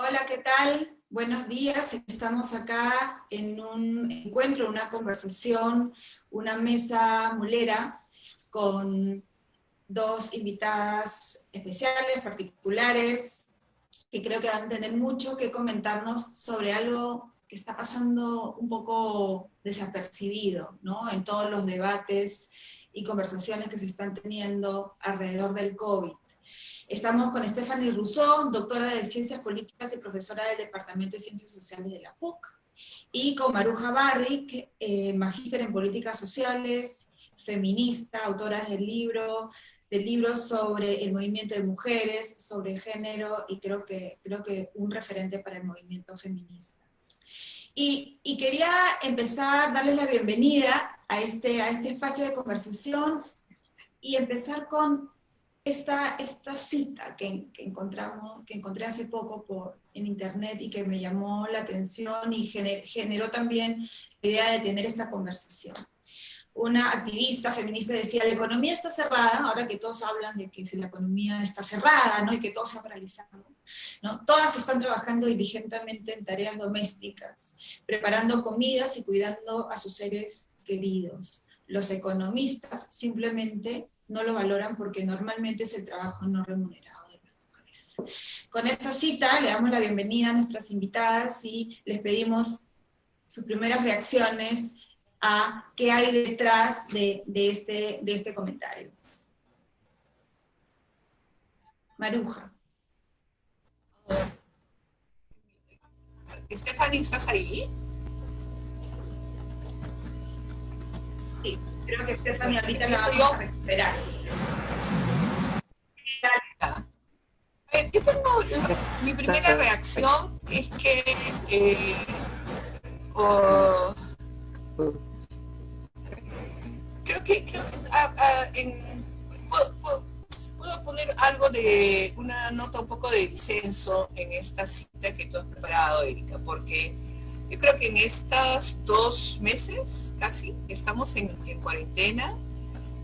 Hola, ¿qué tal? Buenos días. Estamos acá en un encuentro, una conversación, una mesa mulera con dos invitadas especiales, particulares, que creo que van a tener mucho que comentarnos sobre algo que está pasando un poco desapercibido, ¿no? En todos los debates y conversaciones que se están teniendo alrededor del COVID. Estamos con Stephanie Rousseau, doctora de Ciencias Políticas y profesora del Departamento de Ciencias Sociales de la PUC, y con Maruja Barrick, magíster en Políticas Sociales, feminista, autora de libros sobre el movimiento de mujeres, sobre género, y creo que un referente para el movimiento feminista. Y quería empezar, darles la bienvenida a este espacio de conversación, y empezar con esta cita que encontré hace poco en internet y que me llamó la atención y generó también la idea de tener esta conversación. Una activista feminista decía: la economía está cerrada, ahora que todos hablan de que si la economía está cerrada, ¿no? Y que todo se ha paralizado, ¿no? Todas están trabajando diligentemente en tareas domésticas, preparando comidas y cuidando a sus seres queridos. Los economistas simplemente no lo valoran porque normalmente es el trabajo no remunerado de las mujeres. Con esta cita le damos la bienvenida a nuestras invitadas y les pedimos sus primeras reacciones a qué hay detrás de este comentario. Maruja. Stephanie, ¿estás ahí? Sí, creo que Stephanie ahorita la vamos a recuperar. Yo tengo, mi primera reacción es que creo que puedo poner algo de una nota un poco de disenso en esta cita que tú has preparado, Erika, porque yo creo que en estos 2 meses casi estamos en cuarentena,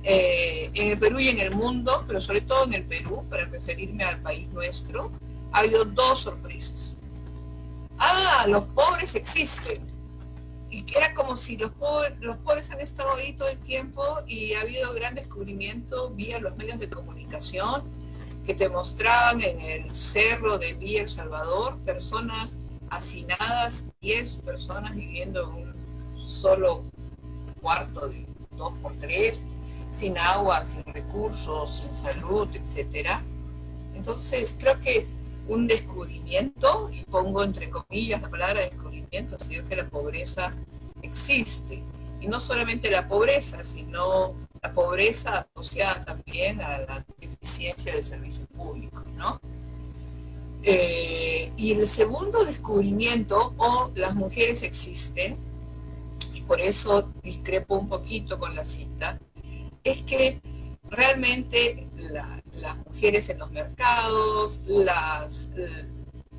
en el Perú y en el mundo, pero sobre todo en el Perú, para referirme al país nuestro, ha habido 2 sorpresas. Los pobres existen. Y que era como si los pobres han estado ahí todo el tiempo, y ha habido gran descubrimiento vía los medios de comunicación que te mostraban en el cerro de Villa El Salvador personas hacinadas, 10 personas viviendo en un solo cuarto de 2x3, sin agua, sin recursos, sin salud, etc. Entonces creo que un descubrimiento, y pongo entre comillas la palabra descubrimiento, es decir, que la pobreza existe. Y no solamente la pobreza, sino la pobreza asociada también a la deficiencia de servicios públicos, ¿no? Y el segundo descubrimiento, las mujeres existen, y por eso discrepo un poquito con la cita, es que realmente las mujeres en los mercados,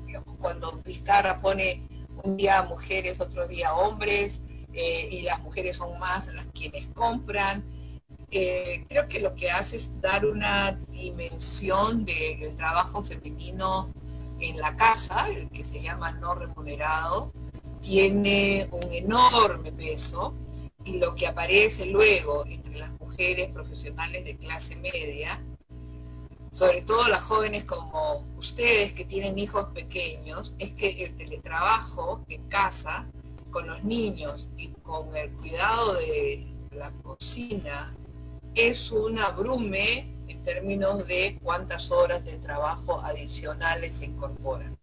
digamos, cuando Vizcarra pone un día mujeres, otro día hombres, y las mujeres son más las quienes compran, creo que lo que hace es dar una dimensión del trabajo femenino en la casa, el que se llama no remunerado, tiene un enorme peso, y lo que aparece luego entre las mujeres profesionales de clase media, sobre todo las jóvenes como ustedes que tienen hijos pequeños, es que el teletrabajo en casa, con los niños y con el cuidado de la cocina, es un abrume en términos de cuántas horas de trabajo adicionales se incorporan.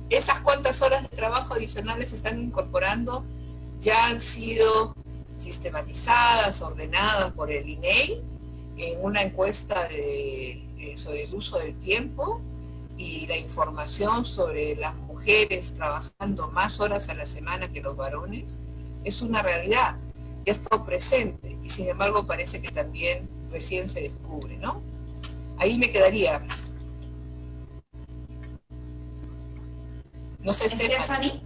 Esas cuántas horas de trabajo adicionales se están incorporando ya han sido sistematizadas, ordenadas por el INEI en una encuesta sobre el uso del tiempo, y la información sobre las mujeres trabajando más horas a la semana que los varones es una realidad, ya ha estado presente, y sin embargo parece que también recién se descubre, ¿no? Ahí me quedaría. No sé, Stephanie.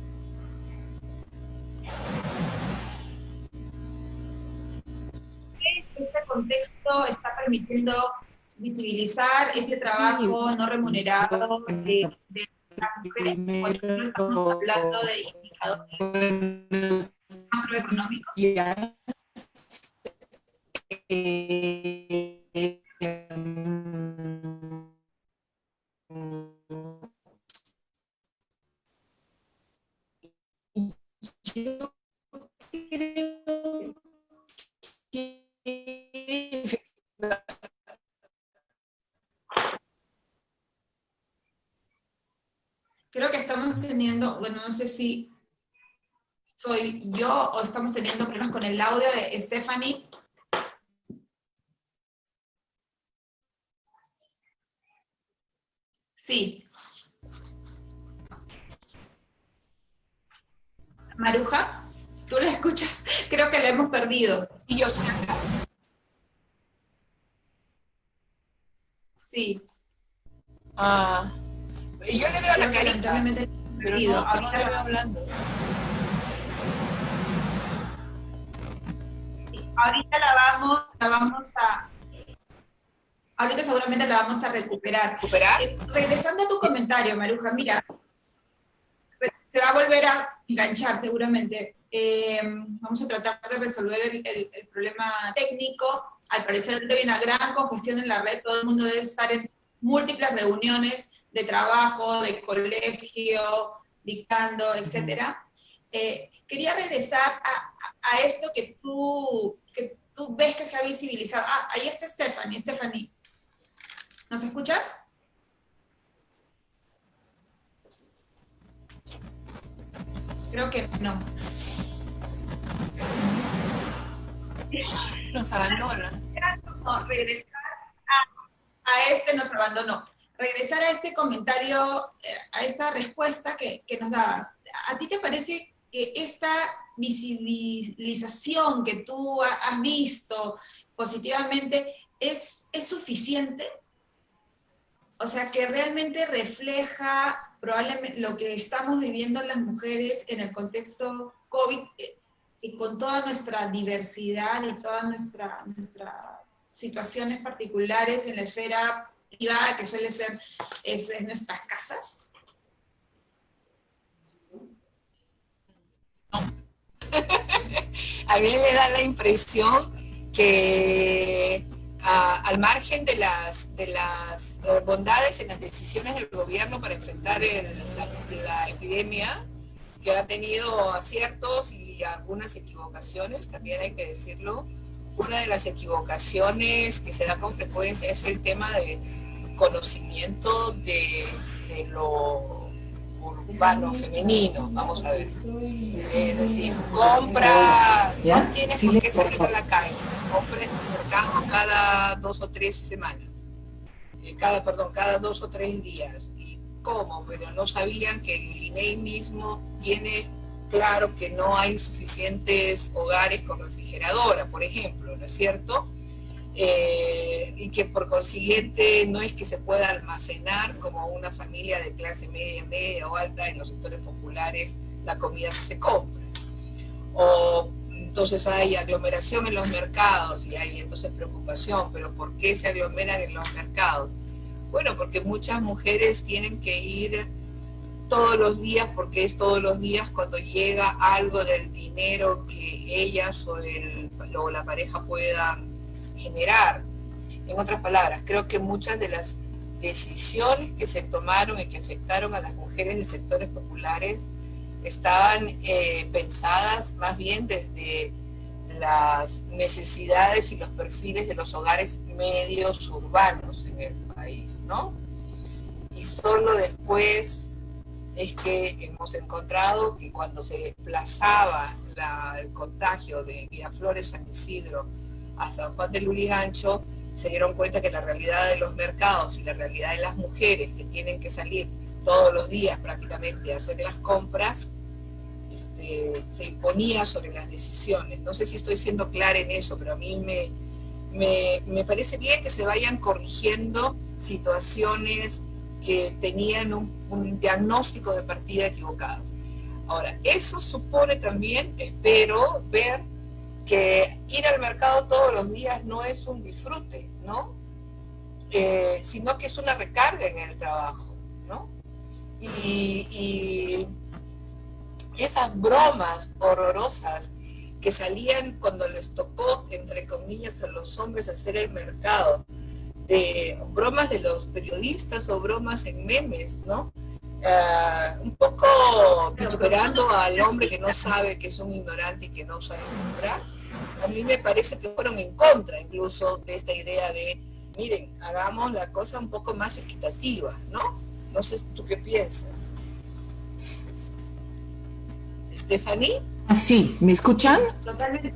Este contexto está permitiendo visibilizar ese trabajo no remunerado de las mujeres, por ejemplo, estamos hablando de indicadores macroeconómicos. Yo creo que creo que estamos teniendo, bueno, no sé si soy yo o estamos teniendo problemas con el audio de Stephanie. Sí. Maruja, ¿tú la escuchas? Creo que la hemos perdido. y yo soy acá. Sí. Ah, yo le veo la Creo que carita, lamentablemente la hemos pero perdido. no le veo hablando. Ahorita ahorita seguramente la vamos a recuperar. ¿Recuperar? Regresando a tu comentario, Maruja, mira, se va a volver a enganchar seguramente. Vamos a tratar de resolver el problema técnico. Al parecer hay una gran congestión en la red, todo el mundo debe estar en múltiples reuniones de trabajo, de colegio, dictando, etc. Quería regresar a esto que tú ves que se ha visibilizado. Ah, ahí está Stephanie. Stephanie, ¿nos escuchas? Creo que no. Nos abandona. No, regresar a este nos abandonó. Regresar a este comentario, a esta respuesta que nos dabas. ¿A ti te parece que esta visibilización que tú has visto positivamente es suficiente? O sea, que realmente refleja probablemente lo que estamos viviendo las mujeres en el contexto COVID y con toda nuestra diversidad y todas nuestras situaciones particulares en la esfera privada, que suele ser en nuestras casas. A mí me da la impresión que al margen de las bondades en las decisiones del gobierno para enfrentar la epidemia, que ha tenido aciertos y algunas equivocaciones, también hay que decirlo, una de las equivocaciones que se da con frecuencia es el tema de conocimiento de lo urbano femenino, vamos a ver. Es decir, compra, no tienes por qué salir a la calle, compra en el mercado cada 2 o 3 semanas, cada 2 o 3 días. ¿Y cómo? Pero no sabían que el INEI mismo tiene claro que no hay suficientes hogares con refrigeradora, por ejemplo, ¿no es cierto? Y que por consiguiente no es que se pueda almacenar como una familia de clase media o alta en los sectores populares la comida que se compra. O entonces hay aglomeración en los mercados y hay entonces preocupación, pero ¿por qué se aglomeran en los mercados? Bueno, porque muchas mujeres tienen que ir todos los días, porque es todos los días cuando llega algo del dinero que ellas o la pareja puedan generar. En otras palabras, creo que muchas de las decisiones que se tomaron y que afectaron a las mujeres de sectores populares estaban pensadas más bien desde las necesidades y los perfiles de los hogares medios urbanos en el país, ¿no? Y solo después es que hemos encontrado que cuando se desplazaba el contagio de Miraflores, San Isidro a San Juan del Lurigancho, se dieron cuenta que la realidad de los mercados y la realidad de las mujeres que tienen que salir todos los días prácticamente a hacer las compras, se imponía sobre las decisiones. No sé si estoy siendo clara en eso, pero a mí me parece bien que se vayan corrigiendo situaciones que tenían un diagnóstico de partida equivocado. Ahora, eso supone también, espero, ver que ir al mercado todos los días no es un disfrute, ¿no? Sino que es una recarga en el trabajo, ¿no? y esas bromas horrorosas que salían cuando les tocó, entre comillas, a los hombres hacer el mercado, de bromas de los periodistas o bromas en memes, ¿no? Un poco vituperando al hombre que no sabe, que es un ignorante y que no sabe comprar. A mí me parece que fueron en contra incluso de esta idea de, miren, hagamos la cosa un poco más equitativa, ¿no? No sé tú qué piensas. ¿Stephanie? Ah, sí, ¿me escuchan? Totalmente.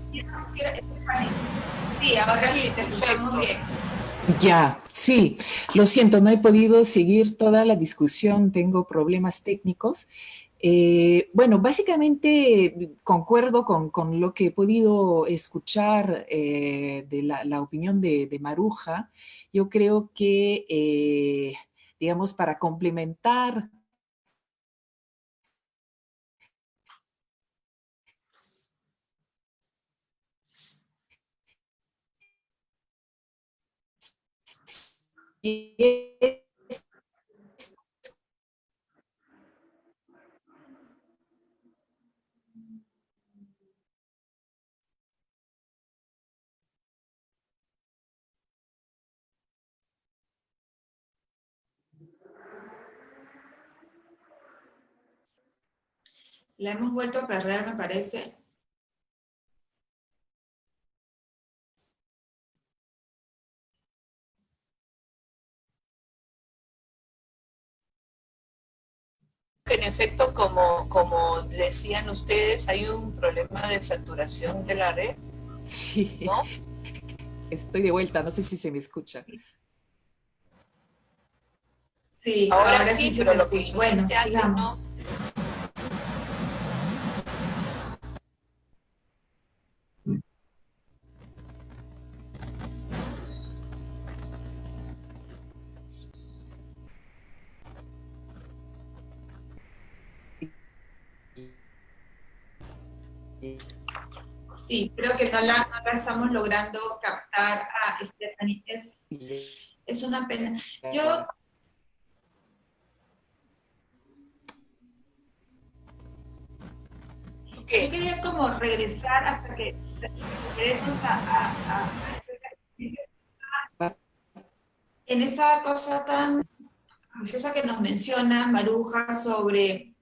Sí, ahora sí, te escuchamos bien. Ya, sí, lo siento, no he podido seguir toda la discusión, tengo problemas técnicos. Bueno, básicamente concuerdo con lo que he podido escuchar de la opinión de Maruja. Yo creo que, digamos, para complementar La hemos vuelto a perder, me parece. Que en efecto, como decían ustedes, hay un problema de saturación de la red, Sí, ¿no? estoy de vuelta, no sé si se me escucha. Sí, Ahora ahora sí sí, se pero te lo que escucha. Bueno, dijiste antes no. sigamos. Sí, creo que no la estamos logrando captar a Stephanie. Es una pena. Yo ¿Qué? quería como regresar hasta que regresemos en esa cosa tan ambiciosa que nos menciona Maruja sobre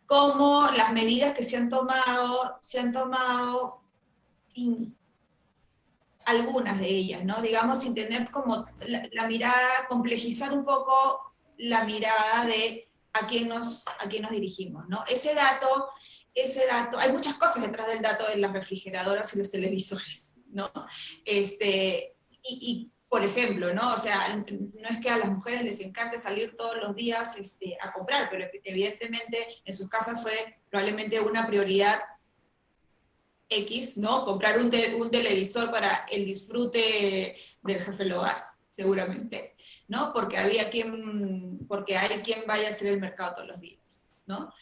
cómo las medidas que se han tomado sin algunas de ellas, ¿no? Digamos, sin tener como la mirada, complejizar un poco la mirada de a quién nos dirigimos, ¿no? Ese dato, hay muchas cosas detrás del dato de las refrigeradoras y los televisores, ¿no? Por ejemplo, ¿no? O sea, no es que a las mujeres les encante salir todos los días a comprar, pero evidentemente en sus casas fue probablemente una prioridad X, ¿no? Comprar un televisor para el disfrute del jefe del hogar, seguramente, ¿no? Porque hay quien vaya a hacer el mercado todos los días, ¿no?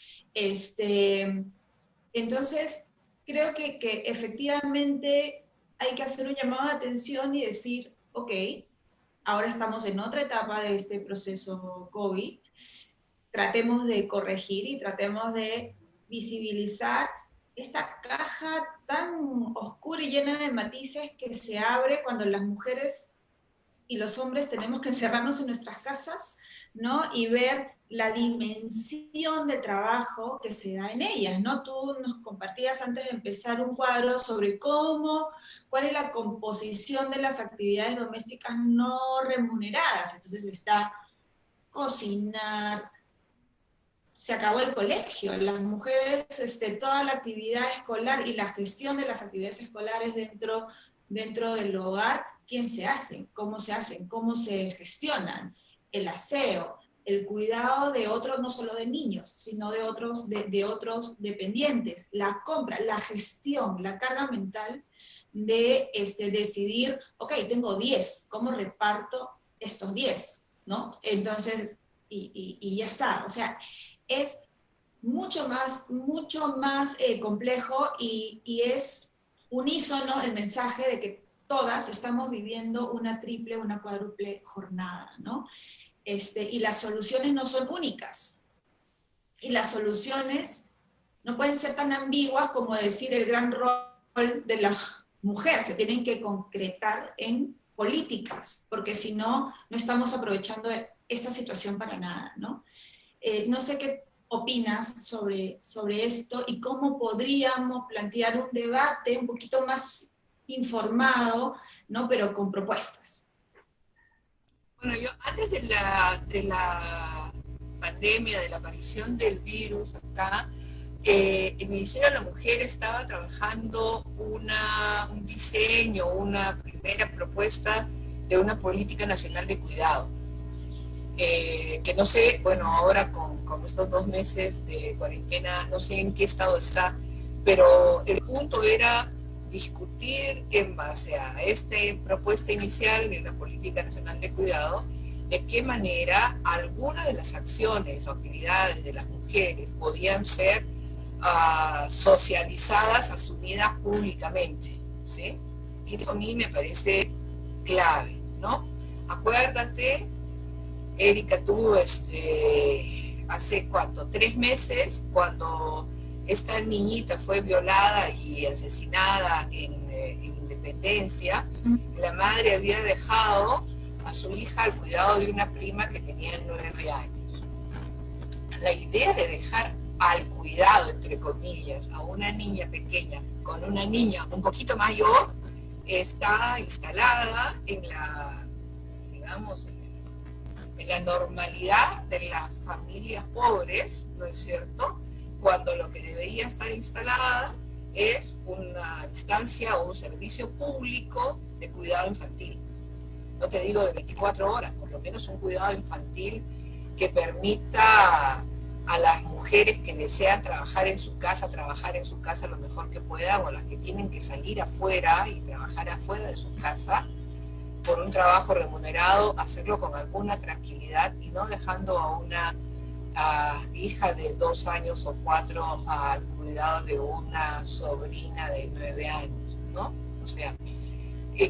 Entonces, creo que efectivamente hay que hacer un llamado de atención y decir, ok, ahora estamos en otra etapa de este proceso COVID, tratemos de corregir y tratemos de visibilizar esta caja tan oscura y llena de matices que se abre cuando las mujeres y los hombres tenemos que encerrarnos en nuestras casas, ¿no? Y ver la dimensión de trabajo que se da en ellas, ¿no? Tú nos compartías antes de empezar un cuadro sobre cuál es la composición de las actividades domésticas no remuneradas. Entonces está cocinar, se acabó el colegio, las mujeres, toda la actividad escolar y la gestión de las actividades escolares dentro del hogar, ¿quién se hacen, cómo se gestionan, el aseo, el cuidado de otros, no solo de niños, sino de otros dependientes, la compra, la gestión, la carga mental de decidir, ok, tengo 10, ¿cómo reparto estos 10? ¿No? Entonces, y ya está, o sea, es mucho más complejo y es unísono el mensaje de que todas estamos viviendo una triple, una cuádruple jornada, ¿no? y las soluciones no son únicas. Y las soluciones no pueden ser tan ambiguas como decir el gran rol de la mujer, se tienen que concretar en políticas, porque si no, no estamos aprovechando esta situación para nada, ¿no? No sé qué opinas sobre esto y cómo podríamos plantear un debate un poquito más informado, ¿no? Pero con propuestas. Bueno, yo antes de la pandemia, de la aparición del virus acá, el Ministerio de la Mujer estaba trabajando un diseño, una primera propuesta de una política nacional de cuidado. Que no sé, bueno, ahora con estos 2 meses de cuarentena, no sé en qué estado está, pero el punto era discutir en base a esta propuesta inicial de una política nacional de cuidado, de qué manera algunas de las acciones o actividades de las mujeres podían ser socializadas, asumidas públicamente, ¿sí? Y eso a mí me parece clave, ¿no? Acuérdate, Erika, tú hace ¿cuánto? 3 meses, cuando esta niñita fue violada y asesinada en Independencia, la madre había dejado a su hija al cuidado de una prima que tenía 9 años. La idea de dejar al cuidado, entre comillas, a una niña pequeña con una niña un poquito mayor, está instalada en la, digamos, en la normalidad de las familias pobres, ¿no es cierto? Cuando lo que debería estar instalada es una instancia o un servicio público de cuidado infantil. No te digo de 24 horas, por lo menos un cuidado infantil que permita a las mujeres que desean trabajar en su casa lo mejor que puedan, o las que tienen que salir afuera y trabajar afuera de su casa, por un trabajo remunerado, hacerlo con alguna tranquilidad y no dejando a una hija de 2 años o 4 al cuidado de una sobrina de 9 años, ¿no? O sea,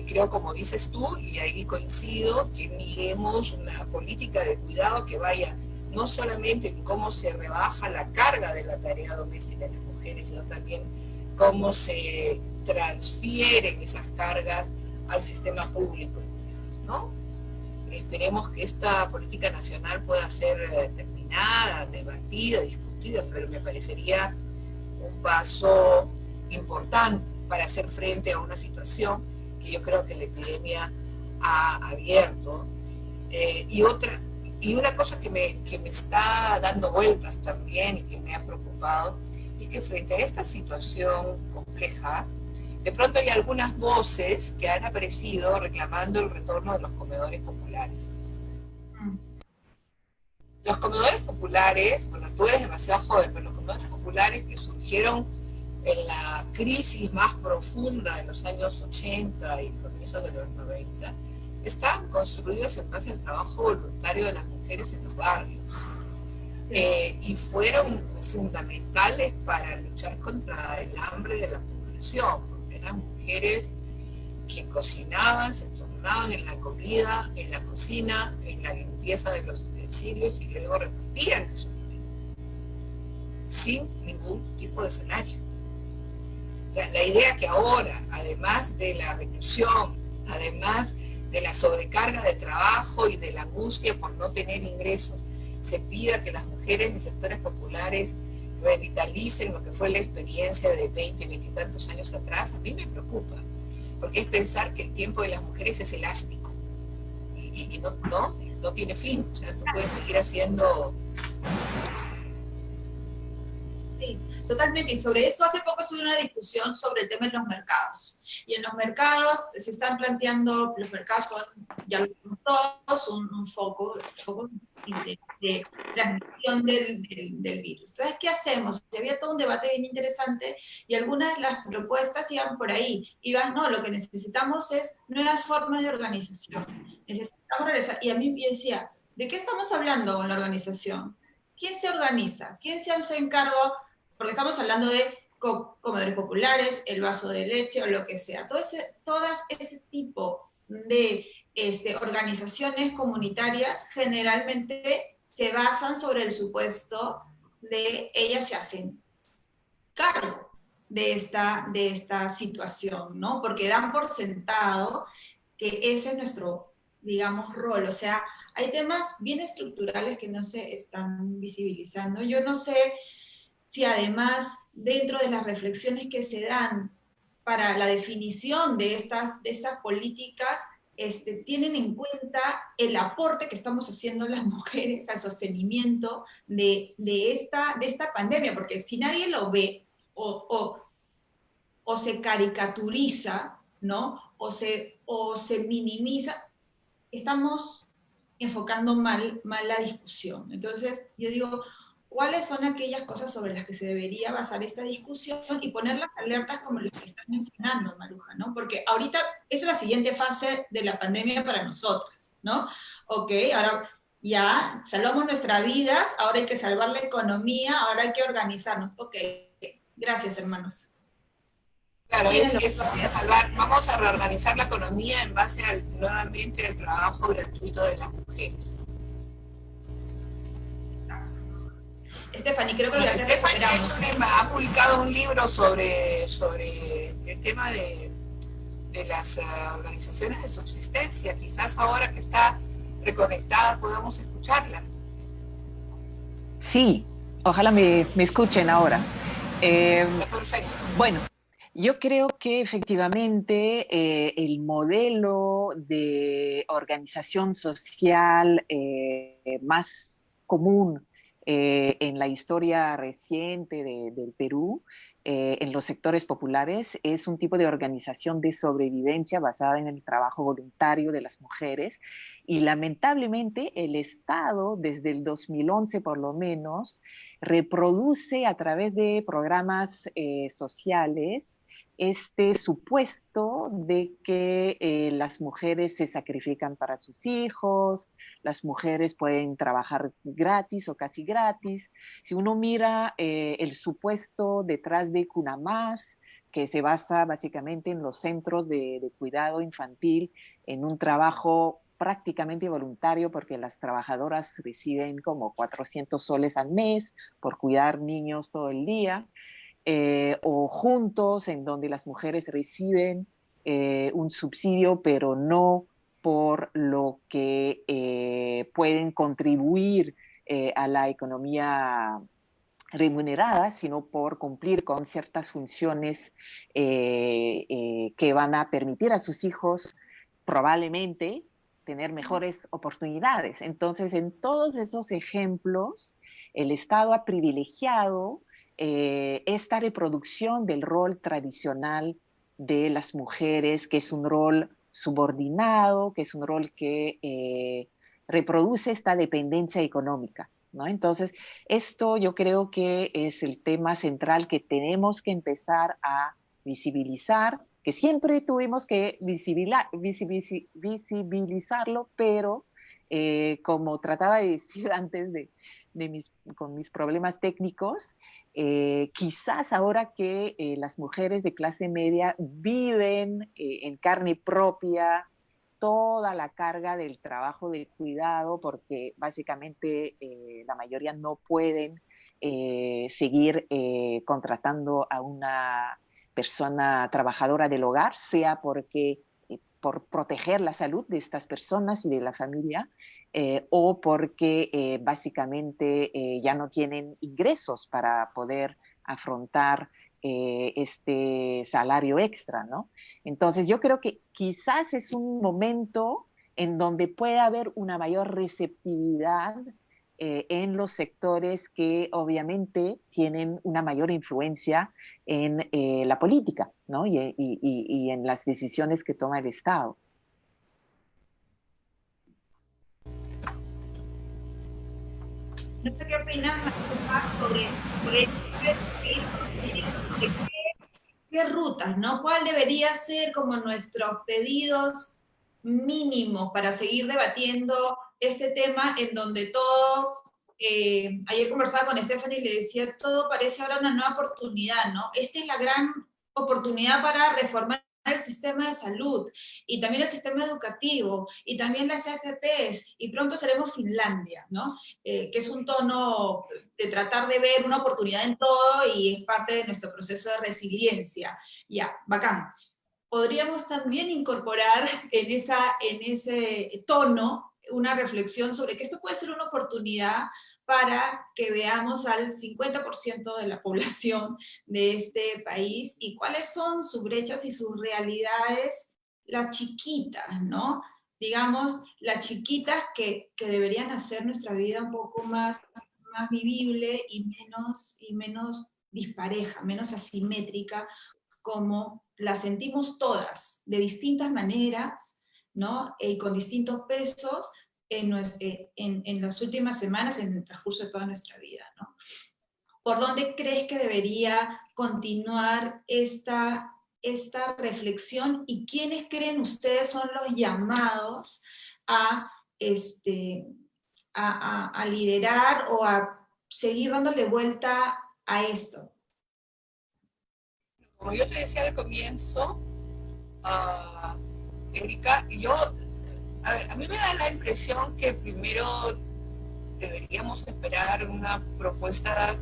creo, como dices tú, y ahí coincido, que miremos una política de cuidado que vaya no solamente en cómo se rebaja la carga de la tarea doméstica de las mujeres, sino también cómo se transfieren esas cargas al sistema público, ¿no? Esperemos que esta política nacional pueda ser terminada, debatida, discutida, pero me parecería un paso importante para hacer frente a una situación que yo creo que la epidemia ha abierto. Y una cosa que me está dando vueltas también y que me ha preocupado es que frente a esta situación compleja, de pronto hay algunas voces que han aparecido reclamando el retorno de los comedores populares. Los comedores populares, bueno, tú eres demasiado joven, pero los comedores populares que surgieron en la crisis más profunda de los años 80 y comienzos de los 90, están construidos en base al trabajo voluntario de las mujeres en los barrios. Y fueron fundamentales para luchar contra el hambre de la población, porque eran mujeres que cocinaban, se turnaban en la comida, en la cocina, en la limpieza de los utensilios y luego repartían los alimentos, sin ningún tipo de salario. O sea, la idea que ahora, además de la reclusión, además de la sobrecarga de trabajo y de la angustia por no tener ingresos, se pida que las mujeres de sectores populares revitalicen lo que fue la experiencia de 20 y tantos años atrás, a mí me preocupa, porque es pensar que el tiempo de las mujeres es elástico y no tiene fin. O sea, tú puedes seguir haciendo. Sí, totalmente. Y sobre eso hace poco estuve en una discusión sobre el tema de los mercados. Y en los mercados se están planteando, los mercados son, ya lo vimos todos, un foco de transmisión del virus. Entonces, ¿qué hacemos? Había todo un debate bien interesante y algunas de las propuestas iban por ahí. Iban, no, lo que necesitamos es nuevas formas de organización. Necesitamos regresar. Y a mí me decía, ¿de qué estamos hablando con la organización? ¿Quién se organiza? ¿Quién se hace encargo? Porque estamos hablando de comedores populares, el vaso de leche o lo que sea. Todo ese tipo de organizaciones comunitarias generalmente se basan sobre el supuesto de ellas se hacen cargo de esta situación, ¿no? Porque dan por sentado que ese es nuestro, digamos, rol. O sea, hay temas bien estructurales que no se están visibilizando. Yo no sé si además dentro de las reflexiones que se dan para la definición de estas políticas, tienen en cuenta el aporte que estamos haciendo las mujeres al sostenimiento de esta pandemia, porque si nadie lo ve o se caricaturiza, ¿no? O se minimiza, estamos enfocando mal la discusión. Entonces, yo digo, ¿cuáles son aquellas cosas sobre las que se debería basar esta discusión y poner las alertas como las que estás mencionando, Maruja, ¿no? Porque ahorita esa es la siguiente fase de la pandemia para nosotras, ¿no? Ok, ahora ya salvamos nuestras vidas, ahora hay que salvar la economía, ahora hay que organizarnos. Ok, gracias, hermanos. Claro, vamos a reorganizar la economía en base nuevamente al trabajo gratuito de las mujeres. Stephanie, creo que Stephanie ha publicado un libro sobre el tema de las organizaciones de subsistencia. Quizás ahora que está reconectada podamos escucharla. Sí, ojalá me escuchen ahora. Perfecto. Bueno, yo creo que efectivamente el modelo de organización social más común en la historia reciente del Perú, en los sectores populares, es un tipo de organización de sobrevivencia basada en el trabajo voluntario de las mujeres. Y lamentablemente el Estado, desde el 2011 por lo menos, reproduce a través de programas sociales este supuesto de que las mujeres se sacrifican para sus hijos, las mujeres pueden trabajar gratis o casi gratis. Si uno mira el supuesto detrás de Cunamás, que se basa básicamente en los centros de cuidado infantil, en un trabajo prácticamente voluntario, porque las trabajadoras reciben como 400 soles al mes por cuidar niños todo el día, o juntos, en donde las mujeres reciben un subsidio, pero no por lo que pueden contribuir a la economía remunerada, sino por cumplir con ciertas funciones que van a permitir a sus hijos probablemente tener mejores oportunidades. Entonces, en todos esos ejemplos, el Estado ha privilegiado esta reproducción del rol tradicional de las mujeres, que es un rol subordinado, que es un rol que reproduce esta dependencia económica, ¿no? Entonces, esto yo creo que es el tema central que tenemos que empezar a visibilizar, que siempre tuvimos que visibilizarlo, pero como trataba de decir antes con mis problemas técnicos, quizás ahora que las mujeres de clase media viven en carne propia toda la carga del trabajo de cuidado, porque básicamente la mayoría no pueden seguir contratando a una persona trabajadora del hogar, sea porque por proteger la salud de estas personas y de la familia, o porque básicamente ya no tienen ingresos para poder afrontar este salario extra, ¿no? Entonces yo creo que quizás es un momento en donde puede haber una mayor receptividad en los sectores que obviamente tienen una mayor influencia en la política, ¿no? Y en las decisiones que toma el Estado. No sé qué opinas sobre qué rutas, ¿no? ¿Cuál debería ser como nuestros pedidos mínimos para seguir debatiendo este tema en donde todo, ayer conversaba con Stephanie y le decía, todo parece ahora una nueva oportunidad, ¿no? Esta es la gran oportunidad para reformar el sistema de salud, y también el sistema educativo, y también las AFPs, y pronto seremos Finlandia, ¿no? Que es un tono de tratar de ver una oportunidad en todo y es parte de nuestro proceso de resiliencia. Ya, bacán. Podríamos también incorporar en ese tono una reflexión sobre que esto puede ser una oportunidad para que veamos al 50% de la población de este país y cuáles son sus brechas y sus realidades, las chiquitas, ¿no? Digamos, las chiquitas que deberían hacer nuestra vida un poco más vivible y menos dispareja, menos asimétrica, como la sentimos todas, de distintas maneras, ¿no? Y con distintos pesos en las últimas semanas, en el transcurso de toda nuestra vida, ¿no? ¿Por dónde crees que debería continuar esta reflexión y quiénes creen ustedes son los llamados a, a liderar o a seguir dándole vuelta a esto? Como yo te decía al comienzo, Erika, a mí me da la impresión que primero deberíamos esperar una propuesta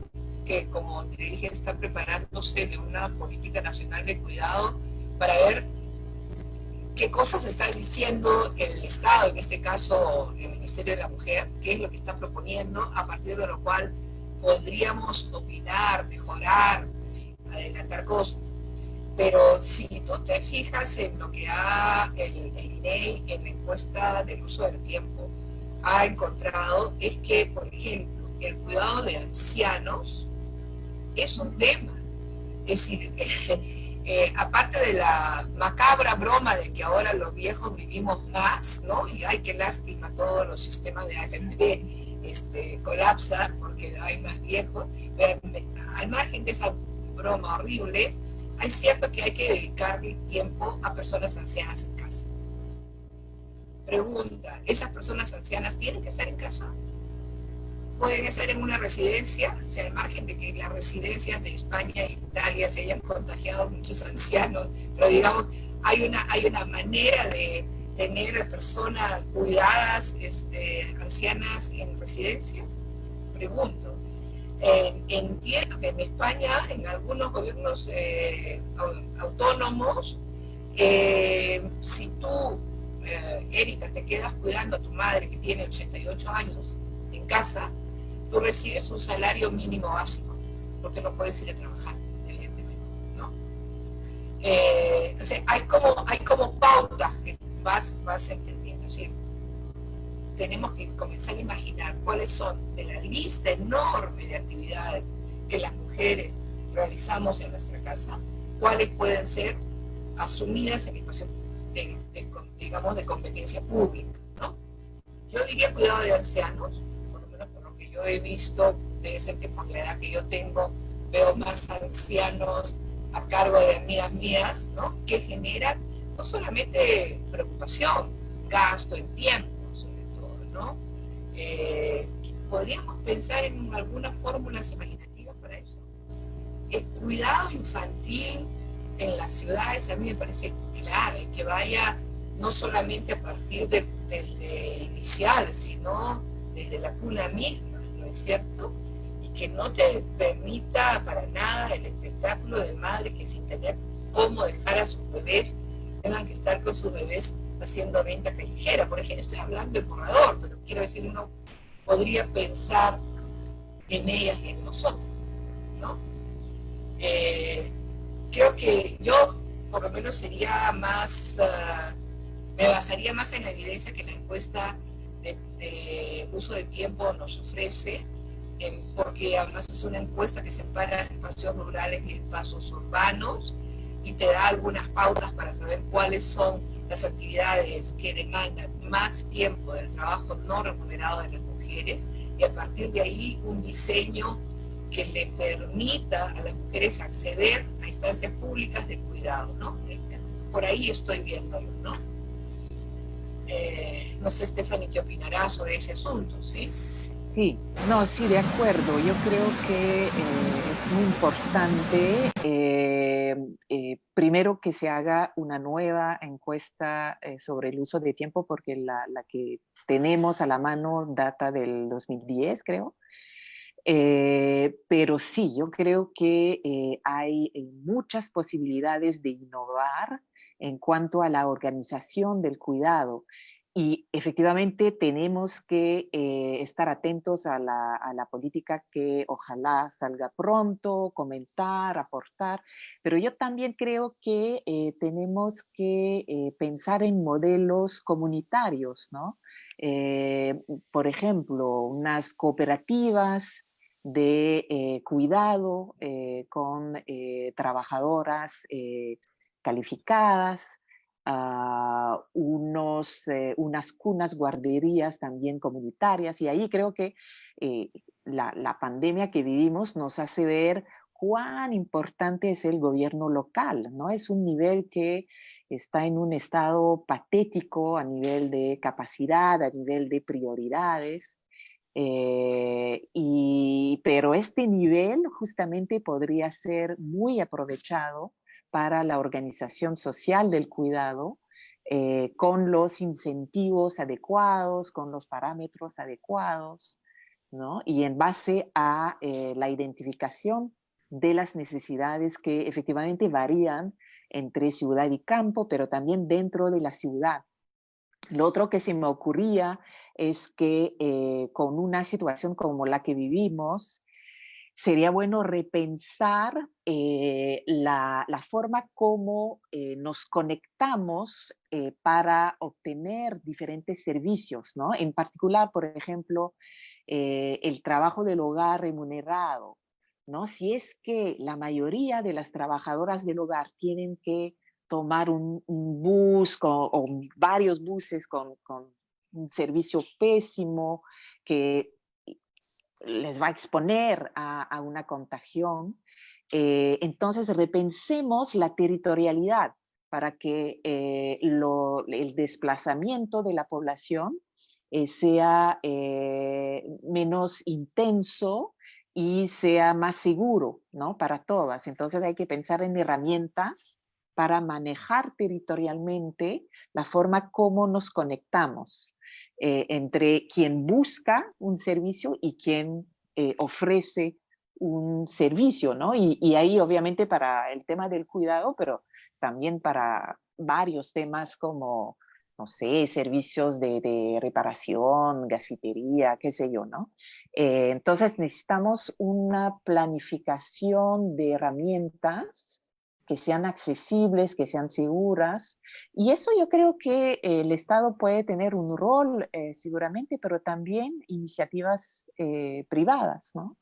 que, como te dije, está preparándose de una política nacional de cuidado para ver qué cosas está diciendo el Estado, en este caso el Ministerio de la Mujer, qué es lo que está proponiendo, a partir de lo cual podríamos opinar, mejorar, adelantar cosas. Pero si tú te fijas en lo que el INEI en la encuesta del uso del tiempo ha encontrado, es que, por ejemplo, el cuidado de ancianos es un tema. Es decir, aparte de la macabra broma de que ahora los viejos vivimos más, ¿no? Y ay, qué lástima, todos los sistemas de AFP colapsan porque hay más viejos. Pero al margen de esa broma horrible, es cierto que hay que dedicarle tiempo a personas ancianas en casa. Pregunta, ¿esas personas ancianas tienen que estar en casa? ¿Pueden estar en una residencia? O sea, al margen de que las residencias de España e Italia se hayan contagiado muchos ancianos, pero digamos, hay una manera de tener personas cuidadas, ancianas en residencias. Pregunto. Entiendo que en España, en algunos gobiernos autónomos, si tú, Erika, te quedas cuidando a tu madre que tiene 88 años en casa, tú recibes un salario mínimo básico, porque no puedes ir a trabajar, evidentemente, ¿no? O sea, hay como pautas que vas entendiendo, ¿sí? Tenemos que comenzar a imaginar cuáles son de la lista enorme de actividades que las mujeres realizamos en nuestra casa, cuáles pueden ser asumidas en espacios digamos, de competencia pública, ¿no? Yo diría cuidado de ancianos, por lo menos por lo que yo he visto, debe ser que por la edad que yo tengo, veo más ancianos a cargo de amigas mías, ¿no? Que generan no solamente preocupación, gasto en tiempo, ¿no? Podríamos pensar en algunas fórmulas imaginativas para eso. El cuidado infantil en las ciudades a mí me parece clave, que vaya no solamente a partir del inicial, sino desde la cuna misma, ¿no es cierto? Y que no te permita para nada el espectáculo de madres que sin tener cómo dejar a sus bebés, tengan que estar con sus bebés haciendo venta callejera. Por ejemplo, estoy hablando de borrador, pero quiero decir, uno podría pensar en ellas y en nosotros, ¿no? Creo que yo, por lo menos, sería más, me basaría más en la evidencia que la encuesta de uso de tiempo nos ofrece, porque además es una encuesta que separa espacios rurales y espacios urbanos, y te da algunas pautas para saber cuáles son las actividades que demandan más tiempo del trabajo no remunerado de las mujeres, y a partir de ahí un diseño que le permita a las mujeres acceder a instancias públicas de cuidado, ¿no? Por ahí estoy viéndolo, ¿no? No sé, Stephanie, ¿qué opinarás sobre ese asunto, sí? Sí, no, sí, de acuerdo. Yo creo que es muy importante, primero, que se haga una nueva encuesta sobre el uso de tiempo, porque la que tenemos a la mano data del 2010, creo. Pero sí, yo creo que hay muchas posibilidades de innovar en cuanto a la organización del cuidado. Y efectivamente tenemos que estar atentos a la política que ojalá salga pronto, comentar, aportar, pero yo también creo que tenemos que pensar en modelos comunitarios, ¿no? Por ejemplo, unas cooperativas de cuidado con trabajadoras calificadas, unas cunas, guarderías también comunitarias, y ahí creo que la pandemia que vivimos nos hace ver cuán importante es el gobierno local, ¿no? Es un nivel que está en un estado patético a nivel de capacidad, a nivel de prioridades, pero este nivel justamente podría ser muy aprovechado para la organización social del cuidado, con los incentivos adecuados, con los parámetros adecuados, ¿no? Y en base a la identificación de las necesidades que efectivamente varían entre ciudad y campo, pero también dentro de la ciudad. Lo otro que se me ocurría es que con una situación como la que vivimos, sería bueno repensar la forma como nos conectamos para obtener diferentes servicios, ¿no? En particular, por ejemplo, el trabajo del hogar remunerado, ¿no? Si es que la mayoría de las trabajadoras del hogar tienen que tomar un bus o varios buses con un servicio pésimo que les va a exponer a una contagión, entonces repensemos la territorialidad para que el desplazamiento de la población sea menos intenso y sea más seguro, ¿no? Para todas. Entonces hay que pensar en herramientas para manejar territorialmente la forma como nos conectamos entre quien busca un servicio y quien ofrece un servicio, ¿no? Y ahí obviamente para el tema del cuidado, pero también para varios temas como, no sé, servicios de reparación, gasfitería, qué sé yo, ¿no? Entonces necesitamos una planificación de herramientas que sean accesibles, que sean seguras, y eso yo creo que el Estado puede tener un rol seguramente, pero también iniciativas privadas, ¿no?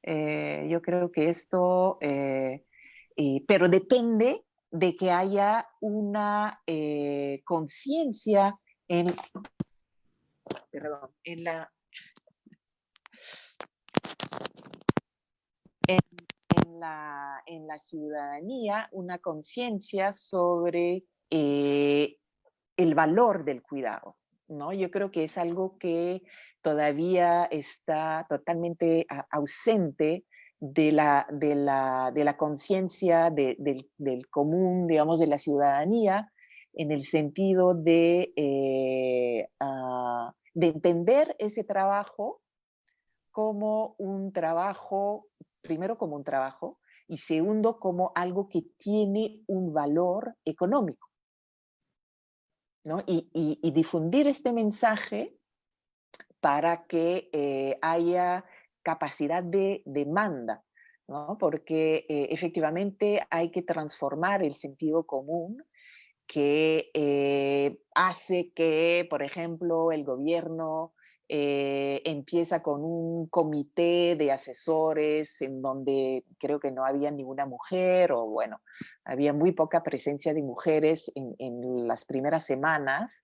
Yo creo que esto, pero depende de que haya una conciencia en, perdón, en la ciudadanía, una conciencia sobre el valor del cuidado, ¿no? Yo creo que es algo que todavía está totalmente ausente de la conciencia del común, digamos, de la ciudadanía, en el sentido de entender ese trabajo como un trabajo, primero como un trabajo, y segundo como algo que tiene un valor económico, ¿no? Y difundir este mensaje para que haya capacidad de demanda, ¿no? Porque efectivamente hay que transformar el sentido común que hace que, por ejemplo, el gobierno empieza con un comité de asesores en donde creo que no había ninguna mujer, o bueno, había muy poca presencia de mujeres en las primeras semanas,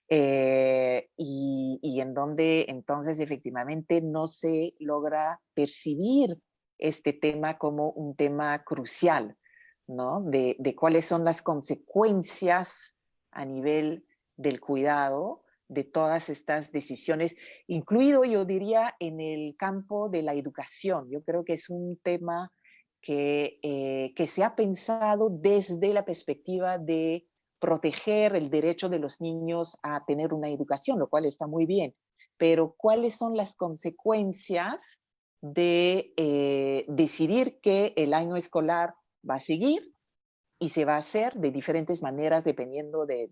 y en donde entonces efectivamente no se logra percibir este tema como un tema crucial, ¿no? De cuáles son las consecuencias a nivel del cuidado de todas estas decisiones, incluido, yo diría, en el campo de la educación. Yo creo que es un tema que se ha pensado desde la perspectiva de proteger el derecho de los niños a tener una educación, lo cual está muy bien. Pero ¿cuáles son las consecuencias de decidir que el año escolar va a seguir y se va a hacer de diferentes maneras dependiendo del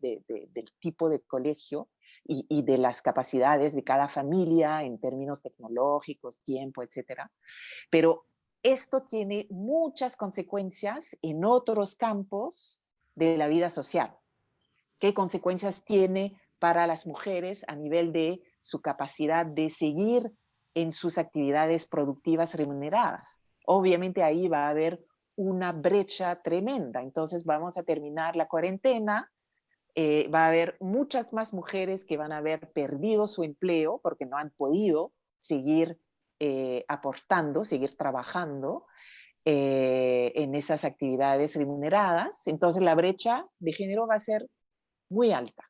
tipo de colegio y de las capacidades de cada familia en términos tecnológicos, tiempo, etcétera? Pero esto tiene muchas consecuencias en otros campos de la vida social. ¿Qué consecuencias tiene para las mujeres a nivel de su capacidad de seguir en sus actividades productivas remuneradas? Obviamente ahí va a haber una brecha tremenda. Entonces vamos a terminar la cuarentena, va a haber muchas más mujeres que van a haber perdido su empleo porque no han podido seguir aportando, seguir trabajando en esas actividades remuneradas. Entonces la brecha de género va a ser muy alta.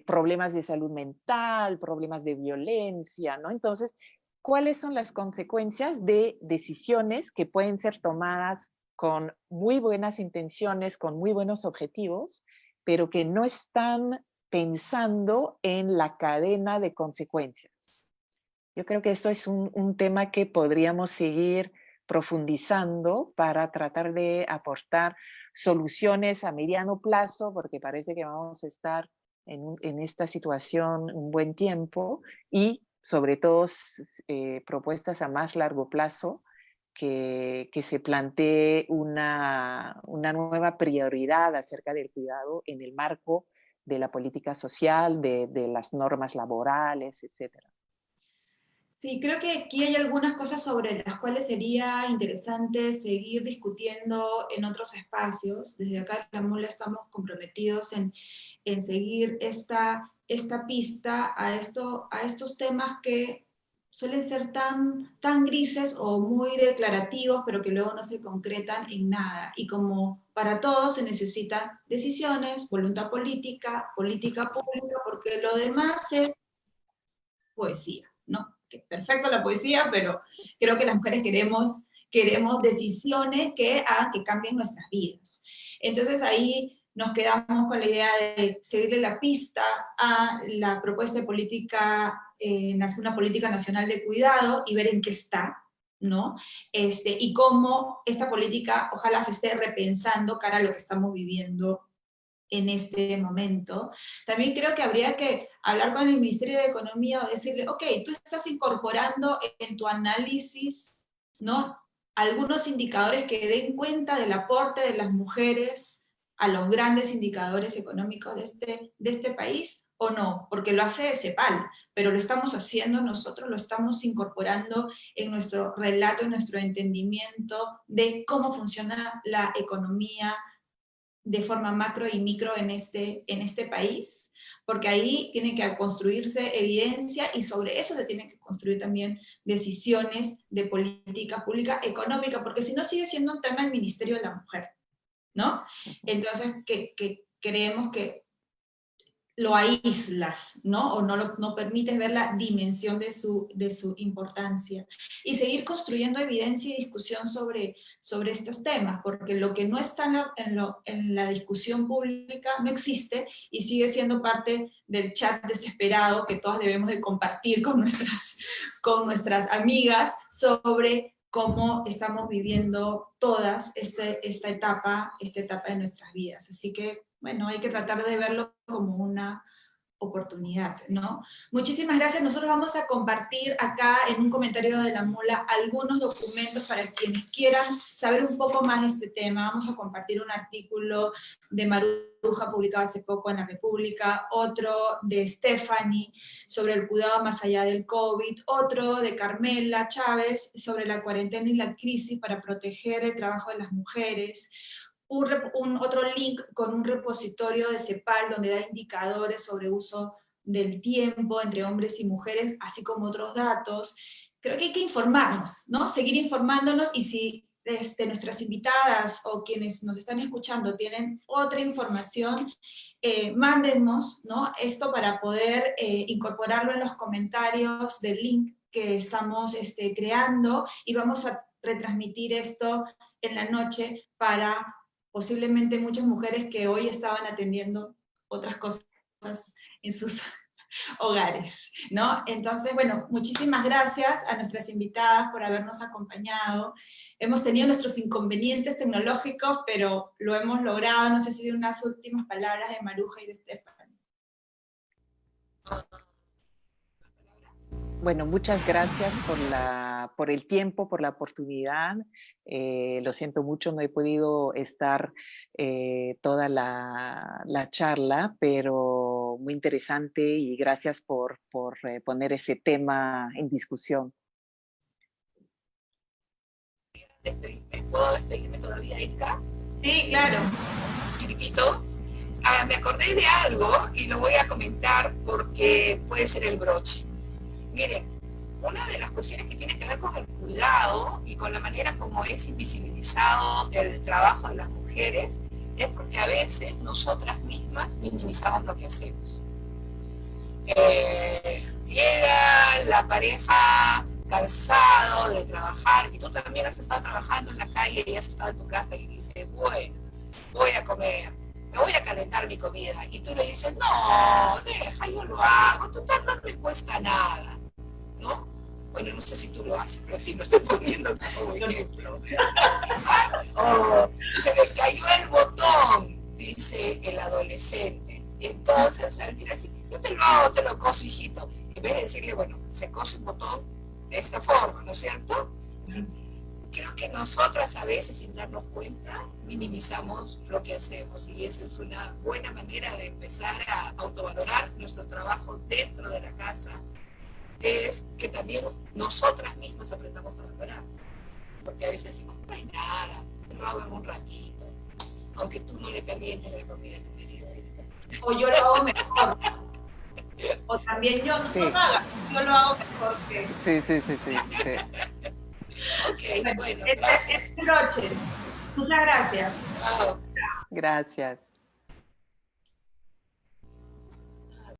Problemas de salud mental, problemas de violencia, ¿no? Entonces, ¿cuáles son las consecuencias de decisiones que pueden ser tomadas con muy buenas intenciones, con muy buenos objetivos, pero que no están pensando en la cadena de consecuencias? Yo creo que esto es un tema que podríamos seguir profundizando para tratar de aportar soluciones a mediano plazo, porque parece que vamos a estar en esta situación un buen tiempo, y sobre todo propuestas a más largo plazo que se plantee una nueva prioridad acerca del cuidado en el marco de la política social, de las normas laborales, etcétera. Sí, creo que aquí hay algunas cosas sobre las cuales sería interesante seguir discutiendo en otros espacios. Desde acá en la Mula estamos comprometidos en seguir esta pista a estos temas que suelen ser tan grises o muy declarativos, pero que luego no se concretan en nada. Y como para todos se necesitan decisiones, voluntad política, política pública, porque lo demás es poesía, ¿no? Que perfecto la poesía, pero creo que las mujeres queremos decisiones que hagan que cambien nuestras vidas. Entonces ahí nos quedamos con la idea de seguirle la pista a la propuesta de política, una política nacional de cuidado y ver en qué está, ¿no? Y cómo esta política ojalá se esté repensando cara a lo que estamos viviendo en este momento. También creo que habría que hablar con el Ministerio de Economía o decirle, ok, tú estás incorporando en tu análisis, ¿no?, algunos indicadores que den cuenta del aporte de las mujeres a los grandes indicadores económicos de este país, o no, porque lo hace CEPAL, pero lo estamos haciendo nosotros, lo estamos incorporando en nuestro relato, en nuestro entendimiento de cómo funciona la economía de forma macro y micro en este país, porque ahí tiene que construirse evidencia y sobre eso se tienen que construir también decisiones de política pública económica, porque si no sigue siendo un tema del Ministerio de la Mujer, ¿no? Entonces, que creemos que lo aíslas, ¿no? O no permites ver la dimensión de su importancia. Y seguir construyendo evidencia y discusión sobre estos temas, porque lo que no está en la discusión pública no existe y sigue siendo parte del chat desesperado que todas debemos de compartir con nuestras amigas sobre cómo estamos viviendo todas esta etapa de nuestras vidas. Así que, bueno, hay que tratar de verlo como una oportunidad, ¿no? Muchísimas gracias. Nosotros vamos a compartir acá en un comentario de la Mula algunos documentos para quienes quieran saber un poco más de este tema. Vamos a compartir un artículo de Maruja publicado hace poco en La República, otro de Stephanie sobre el cuidado más allá del COVID, otro de Carmela Chávez sobre la cuarentena y la crisis para proteger el trabajo de las mujeres, otro link con un repositorio de CEPAL donde da indicadores sobre uso del tiempo entre hombres y mujeres, así como otros datos. Creo que hay que informarnos, ¿no? Seguir informándonos, y si nuestras invitadas o quienes nos están escuchando tienen otra información, mándennos, ¿no?, esto para poder incorporarlo en los comentarios del link que estamos creando, y vamos a retransmitir esto en la noche para posiblemente muchas mujeres que hoy estaban atendiendo otras cosas en sus hogares, ¿no? Entonces, bueno, muchísimas gracias a nuestras invitadas por habernos acompañado. Hemos tenido nuestros inconvenientes tecnológicos, pero lo hemos logrado. No sé si hay unas últimas palabras de Maruja y de Estefan. Bueno, muchas gracias por el tiempo, por la oportunidad. Lo siento mucho, no he podido estar toda la charla, pero muy interesante, y gracias por poner ese tema en discusión. ¿Puedo despedirme todavía, Inca? Sí, claro. Chiquitito. Me acordé de algo y lo voy a comentar porque puede ser el broche. Miren, una de las cuestiones que tiene que ver con el cuidado y con la manera como es invisibilizado el trabajo de las mujeres es porque a veces nosotras mismas minimizamos lo que hacemos. Llega la pareja cansado de trabajar, y tú también has estado trabajando en la calle y has estado en tu casa, y dice, bueno, voy a comer, me voy a calentar mi comida, y tú le dices, no, deja, yo lo hago, total, no me cuesta nada, ¿no? Bueno, no sé si tú lo haces, pero en fin, lo estoy poniendo como ejemplo. O se me cayó el botón, dice el adolescente. Y entonces, al decir así, yo te lo hago, te lo coso, hijito. En vez de decirle, bueno, se cose un botón de esta forma, ¿no es cierto? Así, creo que nosotras a veces, sin darnos cuenta, minimizamos lo que hacemos, y esa es una buena manera de empezar a autovalorar nuestro trabajo dentro de la casa, es que también nosotras mismas aprendamos a valorar, porque a veces decimos, no hay nada, lo hago en un ratito, aunque tú no le calientes la comida a tu marido. O yo lo hago mejor. O también yo, no, sí, lo haga, yo lo hago mejor que... Sí. Ok, bueno, gracias. Es broche. Muchas gracias. Chao. Gracias.